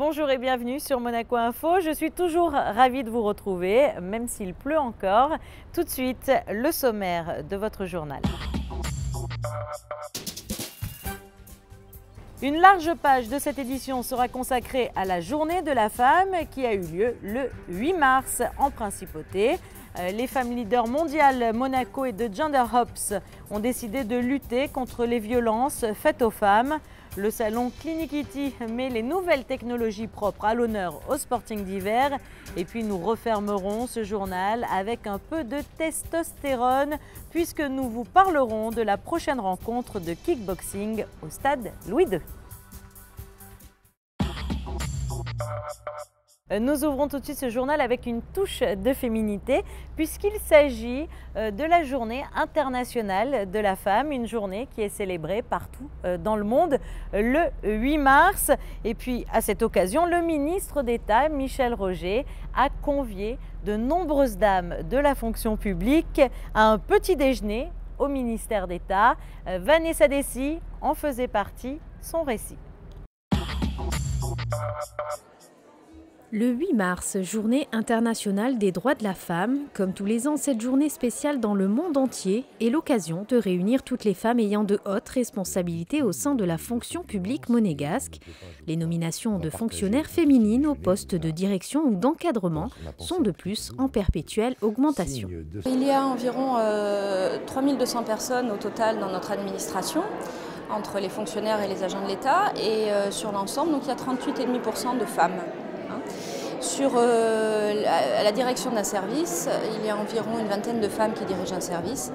Bonjour et bienvenue sur Monaco Info. Je suis toujours ravie de vous retrouver, même s'il pleut encore. Tout de suite, le sommaire de votre journal. Une large page de cette édition sera consacrée à la Journée de la femme qui a eu lieu le 8 mars en Principauté. Les femmes leaders mondiales Monaco et de Gender Hops ont décidé de lutter contre les violences faites aux femmes. Le salon Clinicity met les nouvelles technologies propres à l'honneur au sporting d'hiver. Et puis nous refermerons ce journal avec un peu de testostérone puisque nous vous parlerons de la prochaine rencontre de kickboxing au stade Louis II. Nous ouvrons tout de suite ce journal avec une touche de féminité puisqu'il s'agit de la journée internationale de la femme, une journée qui est célébrée partout dans le monde le 8 mars. Et puis à cette occasion, le ministre d'État Michel Roger a convié de nombreuses dames de la fonction publique à un petit déjeuner au ministère d'État. Vanessa Dessy en faisait partie, son récit. Le 8 mars, journée internationale des droits de la femme. Comme tous les ans, cette journée spéciale dans le monde entier est l'occasion de réunir toutes les femmes ayant de hautes responsabilités au sein de la fonction publique monégasque. Les nominations de fonctionnaires féminines aux postes de direction ou d'encadrement sont de plus en perpétuelle augmentation. Il y a environ 3200 personnes au total dans notre administration, entre les fonctionnaires et les agents de l'État, et sur l'ensemble, donc il y a 38,5% de femmes. Sur la direction d'un service, il y a environ une vingtaine de femmes qui dirigent un service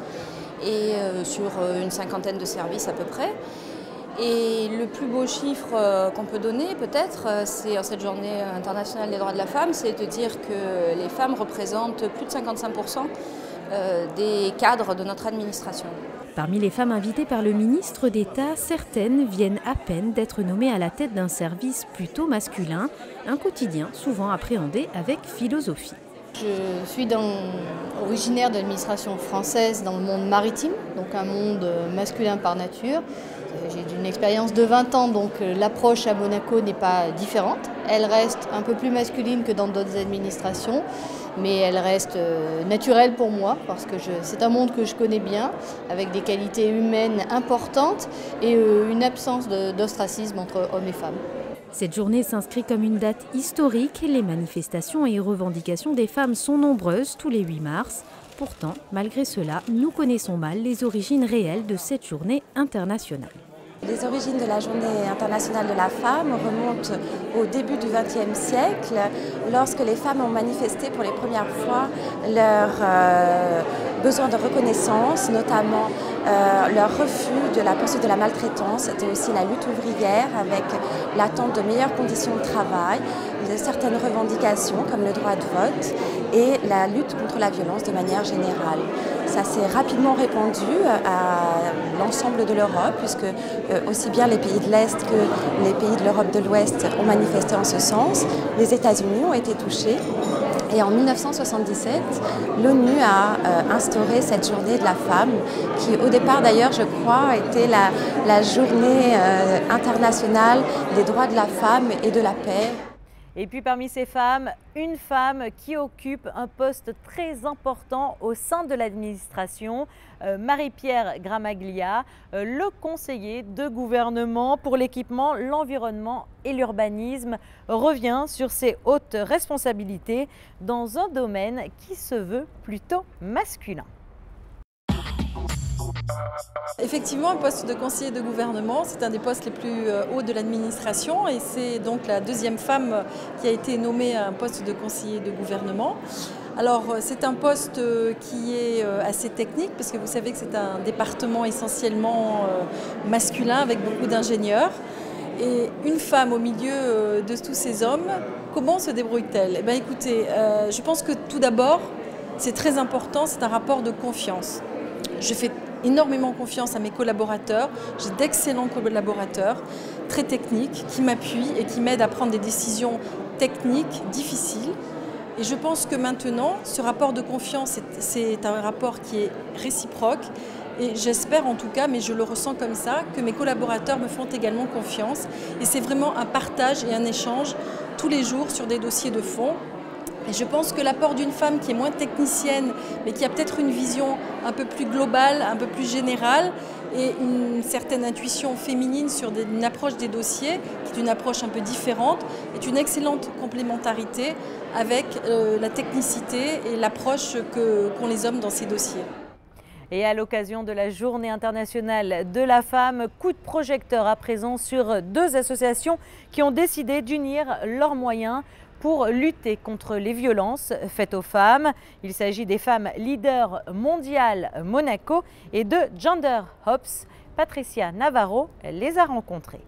et sur une cinquantaine de services à peu près. Et le plus beau chiffre qu'on peut donner peut-être, c'est en cette journée internationale des droits de la femme, c'est de dire que les femmes représentent plus de 55% des cadres de notre administration. Parmi les femmes invitées par le ministre d'État, certaines viennent à peine d'être nommées à la tête d'un service plutôt masculin, un quotidien souvent appréhendé avec philosophie. Je suis originaire de l'administration française dans le monde maritime, donc un monde masculin par nature. J'ai une expérience de 20 ans, donc l'approche à Monaco n'est pas différente. Elle reste un peu plus masculine que dans d'autres administrations, mais elle reste naturelle pour moi parce que c'est un monde que je connais bien, avec des qualités humaines importantes et une absence d'ostracisme entre hommes et femmes. Cette journée s'inscrit comme une date historique. Les manifestations et revendications des femmes sont nombreuses tous les 8 mars. Pourtant, malgré cela, nous connaissons mal les origines réelles de cette journée internationale. Les origines de la Journée internationale de la femme remontent au début du XXe siècle, lorsque les femmes ont manifesté pour les premières fois leur besoin de reconnaissance, notamment leur refus de la poursuite de la maltraitance. C'était aussi la lutte ouvrière avec l'attente de meilleures conditions de travail, de certaines revendications comme le droit de vote et la lutte contre la violence de manière générale. Ça s'est rapidement répandu à l'ensemble de l'Europe puisque aussi bien les pays de l'Est que les pays de l'Europe de l'Ouest ont manifesté en ce sens. Les États-Unis ont été touchés. Et en 1977, l'ONU a instauré cette journée de la femme qui au départ d'ailleurs je crois était la journée internationale des droits de la femme et de la paix. Et puis parmi ces femmes, une femme qui occupe un poste très important au sein de l'administration, Marie-Pierre Gramaglia, le conseiller de gouvernement pour l'équipement, l'environnement et l'urbanisme, revient sur ses hautes responsabilités dans un domaine qui se veut plutôt masculin. Effectivement, un poste de conseiller de gouvernement, c'est un des postes les plus hauts de l'administration et c'est donc la deuxième femme qui a été nommée à un poste de conseiller de gouvernement. Alors c'est un poste qui est assez technique parce que vous savez que c'est un département essentiellement masculin avec beaucoup d'ingénieurs. Et une femme au milieu de tous ces hommes, comment se débrouille-t-elle? Eh bien, écoutez, je pense que tout d'abord, c'est très important, c'est un rapport de confiance. Je fais énormément confiance à mes collaborateurs, j'ai d'excellents collaborateurs, très techniques, qui m'appuient et qui m'aident à prendre des décisions techniques, difficiles. Et je pense que maintenant, ce rapport de confiance, c'est un rapport qui est réciproque Et j'espère en tout cas, mais je le ressens comme ça, que mes collaborateurs me font également confiance. Et c'est vraiment un partage et un échange tous les jours sur des dossiers de fond. Et je pense que l'apport d'une femme qui est moins technicienne, mais qui a peut-être une vision un peu plus globale, un peu plus générale, et une certaine intuition féminine sur une approche des dossiers, qui est une approche un peu différente, est une excellente complémentarité avec la technicité et l'approche qu'ont les hommes dans ces dossiers. Et à l'occasion de la Journée internationale de la femme, coup de projecteur à présent sur deux associations qui ont décidé d'unir leurs moyens pour lutter contre les violences faites aux femmes. Il s'agit des femmes leaders mondiales Monaco et de Gender Hops. Patricia Navarro les a rencontrées.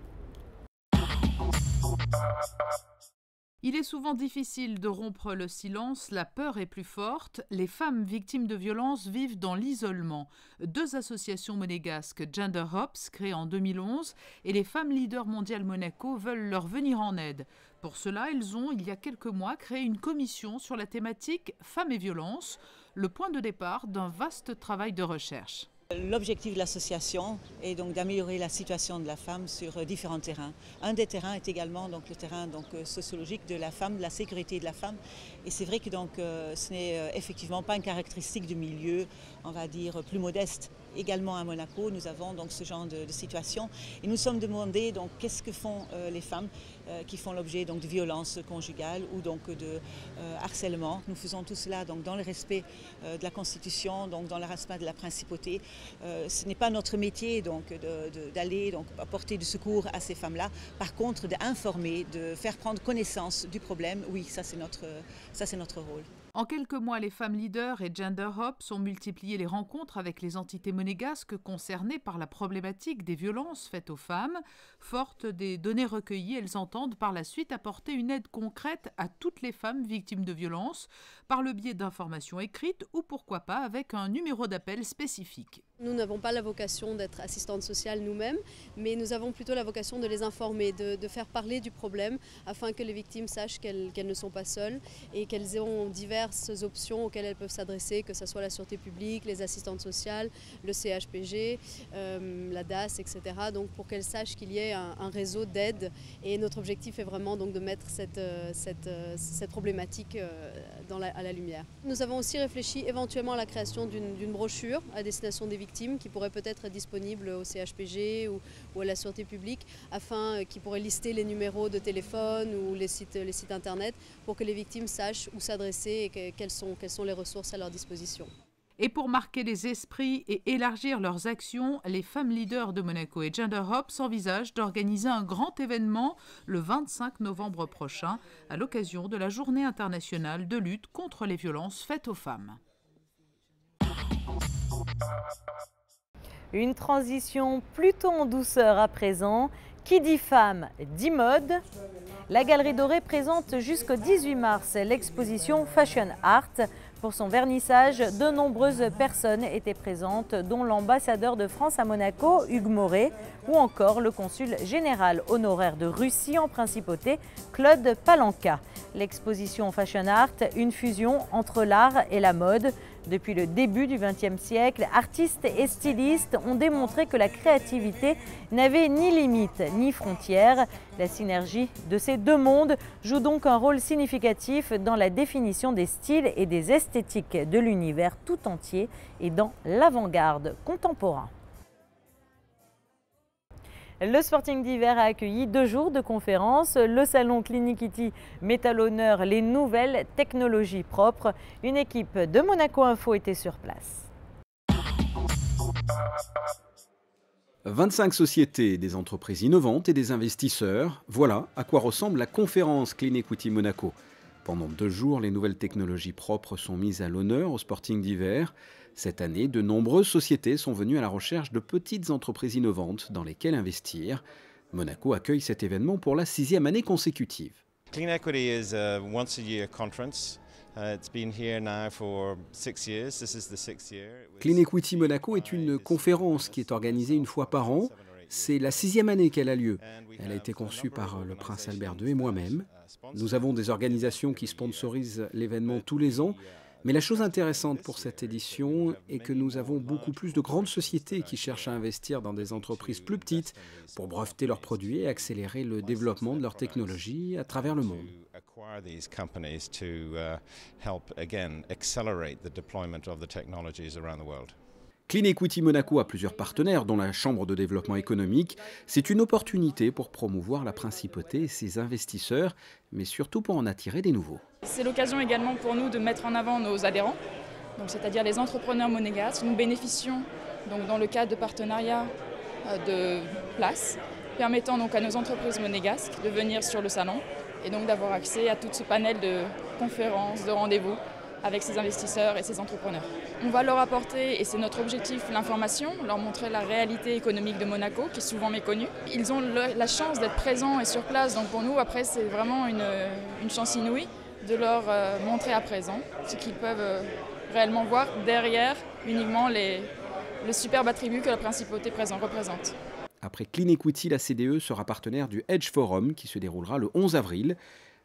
Il est souvent difficile de rompre le silence, la peur est plus forte. Les femmes victimes de violences vivent dans l'isolement. Deux associations monégasques, Gender Hops, créées en 2011, et les femmes leaders mondiales Monaco veulent leur venir en aide. Pour cela, elles ont, il y a quelques mois, créé une commission sur la thématique Femmes et violences, le point de départ d'un vaste travail de recherche. L'objectif de l'association est donc d'améliorer la situation de la femme sur différents terrains. Un des terrains est également donc, le terrain sociologique de la femme, de la sécurité de la femme. Et c'est vrai que ce n'est effectivement pas une caractéristique du milieu, on va dire, plus modeste. Également à Monaco, nous avons donc ce genre de situation. Et nous sommes demandés donc qu'est-ce que font les femmes qui font l'objet donc de violences conjugales ou donc de harcèlement. Nous faisons tout cela donc dans le respect de la Constitution, donc dans le respect de la principauté. Ce n'est pas notre métier donc d'aller donc apporter du secours à ces femmes-là. Par contre, d'informer, de faire prendre connaissance du problème, oui, ça c'est notre rôle. En quelques mois, les femmes leaders et Gender Hops ont multiplié les rencontres avec les entités monégasques concernées par la problématique des violences faites aux femmes. Fortes des données recueillies, elles entendent par la suite apporter une aide concrète à toutes les femmes victimes de violences par le biais d'informations écrites ou pourquoi pas avec un numéro d'appel spécifique. Nous n'avons pas la vocation d'être assistantes sociales nous-mêmes, mais nous avons plutôt la vocation de les informer, de faire parler du problème afin que les victimes sachent qu'elles ne sont pas seules et qu'elles ont diverses options auxquelles elles peuvent s'adresser, que ce soit la sûreté publique, les assistantes sociales, le CHPG, la DAS, etc. Donc pour qu'elles sachent qu'il y ait un réseau d'aide et notre objectif est vraiment donc de mettre cette problématique à la lumière. Nous avons aussi réfléchi éventuellement à la création d'une brochure à destination des victimes qui pourrait peut-être être disponible au CHPG ou à la sûreté publique afin qu'ils pourraient lister les numéros de téléphone ou les sites internet pour que les victimes sachent où s'adresser et quelles sont les ressources à leur disposition. Et pour marquer les esprits et élargir leurs actions, les femmes leaders de Monaco et Gender Hops envisagent d'organiser un grand événement le 25 novembre prochain à l'occasion de la Journée internationale de lutte contre les violences faites aux femmes. Une transition plutôt en douceur à présent. Qui dit femme dit mode. La Galerie Dorée présente jusqu'au 18 mars l'exposition Fashion Art. Pour son vernissage, de nombreuses personnes étaient présentes, dont l'ambassadeur de France à Monaco, Hugues Moret, ou encore le consul général honoraire de Russie en principauté, Claude Palanca. L'exposition Fashion Art, une fusion entre l'art et la mode. Depuis le début du XXe siècle, artistes et stylistes ont démontré que la créativité n'avait ni limite ni frontières. La synergie de ces deux mondes joue donc un rôle significatif dans la définition des styles et des esthétiques de l'univers tout entier et dans l'avant-garde contemporain. Le Sporting d'hiver a accueilli 2 jours de conférences. Le salon Clinicity met à l'honneur les nouvelles technologies propres. Une équipe de Monaco Info était sur place. 25 sociétés, des entreprises innovantes et des investisseurs. Voilà à quoi ressemble la conférence Clean Equity Monaco. Pendant 2 jours, les nouvelles technologies propres sont mises à l'honneur au Sporting d'hiver. Cette année, de nombreuses sociétés sont venues à la recherche de petites entreprises innovantes dans lesquelles investir. Monaco accueille cet événement pour la 6e année consécutive. Clean Equity is a once-a-year conference. It's been here now for 6 years. This is the 6th year. Clean Equity Monaco est une conférence qui est organisée une fois par an. C'est la 6e année qu'elle a lieu. Elle a été conçue par le prince Albert II et moi-même. Nous avons des organisations qui sponsorisent l'événement tous les ans. Mais la chose intéressante pour cette édition est que nous avons beaucoup plus de grandes sociétés qui cherchent à investir dans des entreprises plus petites pour breveter leurs produits et accélérer le développement de leurs technologies à travers le monde. Clean Equity Monaco a plusieurs partenaires, dont la Chambre de développement économique. C'est une opportunité pour promouvoir la principauté et ses investisseurs, mais surtout pour en attirer des nouveaux. C'est l'occasion également pour nous de mettre en avant nos adhérents, c'est-à-dire les entrepreneurs monégasques. Nous bénéficions donc, dans le cadre de partenariats de places, permettant donc à nos entreprises monégasques de venir sur le salon et donc d'avoir accès à tout ce panel de conférences, de rendez-vous avec ces investisseurs et ces entrepreneurs. On va leur apporter, et c'est notre objectif, l'information, leur montrer la réalité économique de Monaco, qui est souvent méconnue. Ils ont la chance d'être présents et sur place, donc pour nous, après, c'est vraiment une chance inouïe de leur montrer à présent ce qu'ils peuvent réellement voir derrière uniquement le superbe attribut que la principauté représente. Après Clean Equity, la CDE sera partenaire du Edge Forum qui se déroulera le 11 avril.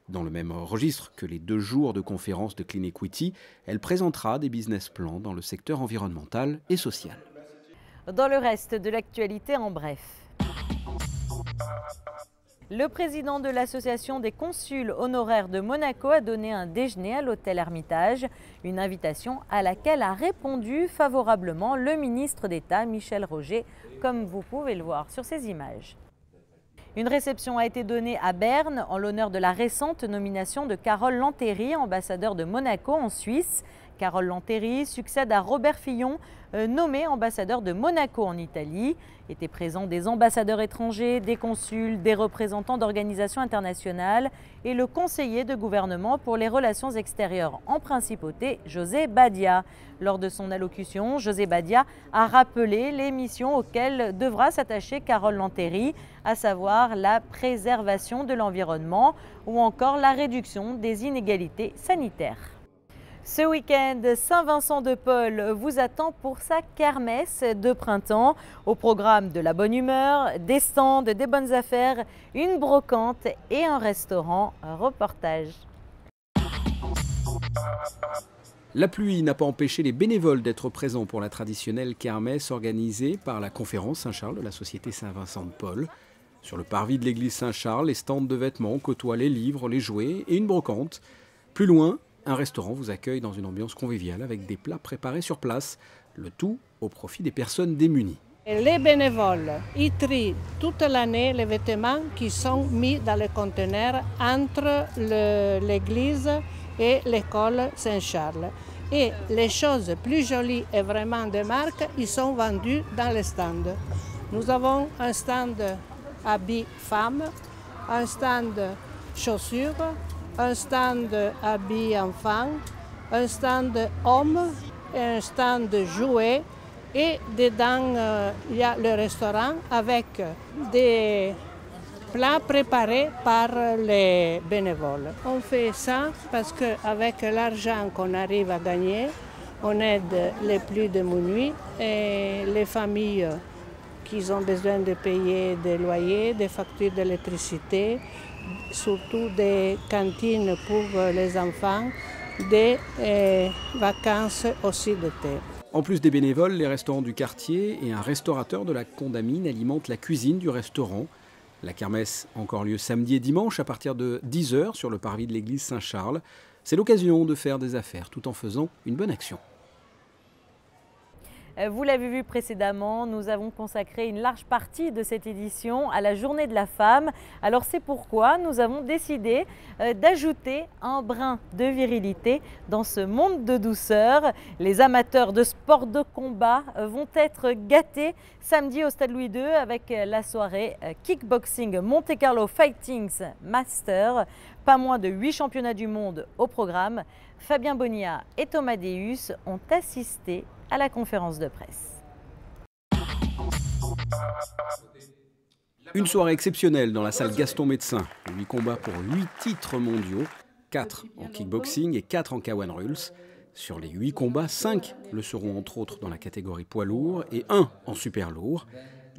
Dans le même registre que les 2 jours de conférence de Clean Equity, elle présentera des business plans dans le secteur environnemental et social. Dans le reste de l'actualité en bref. Le président de l'association des consuls honoraires de Monaco a donné un déjeuner à l'hôtel Hermitage, une invitation à laquelle a répondu favorablement le ministre d'État Michel Roger, comme vous pouvez le voir sur ces images. Une réception a été donnée à Berne en l'honneur de la récente nomination de Carole Lantéry, ambassadeur de Monaco en Suisse. Carole Lantéry succède à Robert Fillon, nommé ambassadeur de Monaco en Italie. Étaient présents des ambassadeurs étrangers, des consuls, des représentants d'organisations internationales et le conseiller de gouvernement pour les relations extérieures en principauté, José Badia. Lors de son allocution, José Badia a rappelé les missions auxquelles devra s'attacher Carole Lantéry, à savoir la préservation de l'environnement ou encore la réduction des inégalités sanitaires. Ce week-end, Saint-Vincent-de-Paul vous attend pour sa kermesse de printemps. Au programme de la bonne humeur, des stands, des bonnes affaires, une brocante et un restaurant. Un reportage. La pluie n'a pas empêché les bénévoles d'être présents pour la traditionnelle kermesse organisée par la conférence Saint-Charles de la Société Saint-Vincent-de-Paul. Sur le parvis de l'église Saint-Charles, les stands de vêtements côtoient les livres, les jouets et une brocante. Plus loin, un restaurant vous accueille dans une ambiance conviviale avec des plats préparés sur place, le tout au profit des personnes démunies. Les bénévoles, ils trient toute l'année les vêtements qui sont mis dans les conteneurs entre l'église et l'école Saint-Charles. Et les choses plus jolies et vraiment de marque, ils sont vendus dans les stands. Nous avons un stand habits femmes, un stand chaussures, un stand habits enfants, un stand hommes et un stand jouets. Et dedans, il y a le restaurant avec des plats préparés par les bénévoles. On fait ça parce qu'avec l'argent qu'on arrive à gagner, on aide les plus démunis et les familles qui ont besoin de payer des loyers, des factures d'électricité, surtout des cantines pour les enfants, des vacances aussi d'été. En plus des bénévoles, les restaurants du quartier et un restaurateur de la Condamine alimentent la cuisine du restaurant. La kermesse a encore lieu samedi et dimanche à partir de 10 h sur le parvis de l'église Saint-Charles. C'est l'occasion de faire des affaires tout en faisant une bonne action. Vous l'avez vu précédemment, nous avons consacré une large partie de cette édition à la Journée de la femme. Alors c'est pourquoi nous avons décidé d'ajouter un brin de virilité dans ce monde de douceur. Les amateurs de sport de combat vont être gâtés samedi au Stade Louis II avec la soirée Kickboxing Monte Carlo Fightings Master. Pas moins de 8 championnats du monde au programme. Fabien Bonilla et Thomas Deus ont assisté à la conférence de presse. Une soirée exceptionnelle dans la salle Gaston Médecin. 8 combats pour 8 titres mondiaux, 4 en kickboxing et 4 en K1 Rules. Sur les 8 combats, 5 le seront entre autres dans la catégorie poids lourd et 1 en super lourd.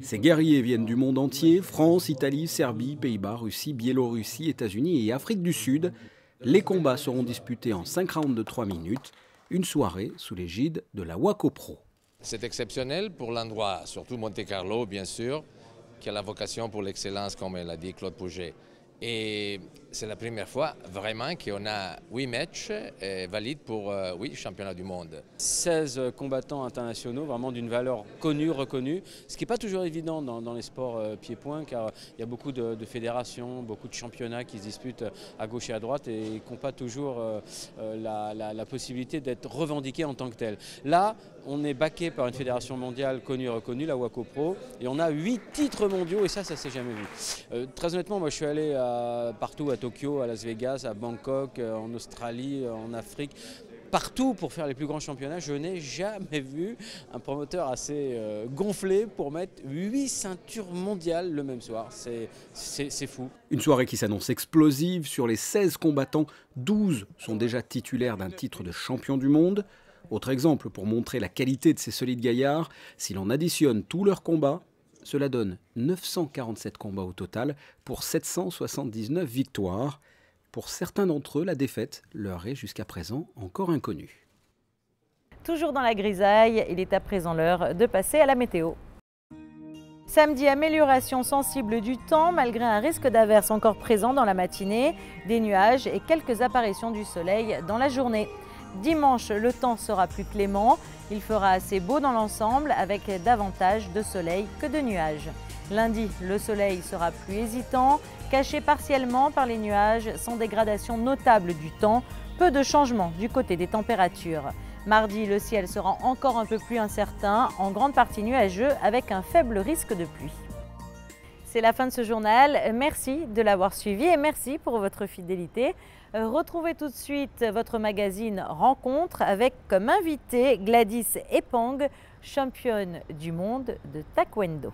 Ces guerriers viennent du monde entier, France, Italie, Serbie, Pays-Bas, Russie, Biélorussie, États-Unis et Afrique du Sud. Les combats seront disputés en 5 rounds de 3 minutes. Une soirée sous l'égide de la WACO Pro. C'est exceptionnel pour l'endroit, surtout Monte-Carlo bien sûr, qui a la vocation pour l'excellence comme l'a dit Claude Pouget. Et c'est la première fois vraiment qu'on a 8 matchs valides pour championnat du monde. 16 combattants internationaux, vraiment d'une valeur connue, reconnue, ce qui n'est pas toujours évident dans les sports pied-point, car il y a beaucoup de fédérations, beaucoup de championnats qui se disputent à gauche et à droite et qui n'ont pas toujours la possibilité d'être revendiqués en tant que tels. Là, on est backé par une fédération mondiale connue et reconnue, la WACO Pro, et on a 8 titres mondiaux et ça s'est jamais vu. Très honnêtement, moi je suis allé partout à Tokyo, à Las Vegas, à Bangkok, en Australie, en Afrique. Partout pour faire les plus grands championnats, je n'ai jamais vu un promoteur assez gonflé pour mettre 8 ceintures mondiales le même soir. C'est fou. Une soirée qui s'annonce explosive. Sur les 16 combattants, 12 sont déjà titulaires d'un titre de champion du monde. Autre exemple pour montrer la qualité de ces solides gaillards, si l'on additionne tous leurs combats, cela donne 947 combats au total pour 779 victoires. Pour certains d'entre eux, la défaite leur est jusqu'à présent encore inconnue. Toujours dans la grisaille, il est à présent l'heure de passer à la météo. Samedi, amélioration sensible du temps malgré un risque d'averse encore présent dans la matinée, des nuages et quelques apparitions du soleil dans la journée. Dimanche, le temps sera plus clément, il fera assez beau dans l'ensemble avec davantage de soleil que de nuages. Lundi, le soleil sera plus hésitant, caché partiellement par les nuages sans dégradation notable du temps, peu de changements du côté des températures. Mardi, le ciel sera encore un peu plus incertain, en grande partie nuageux avec un faible risque de pluie. C'est la fin de ce journal. Merci de l'avoir suivi et merci pour votre fidélité. Retrouvez tout de suite votre magazine Rencontre avec comme invité Gladys Epang, championne du monde de taekwondo.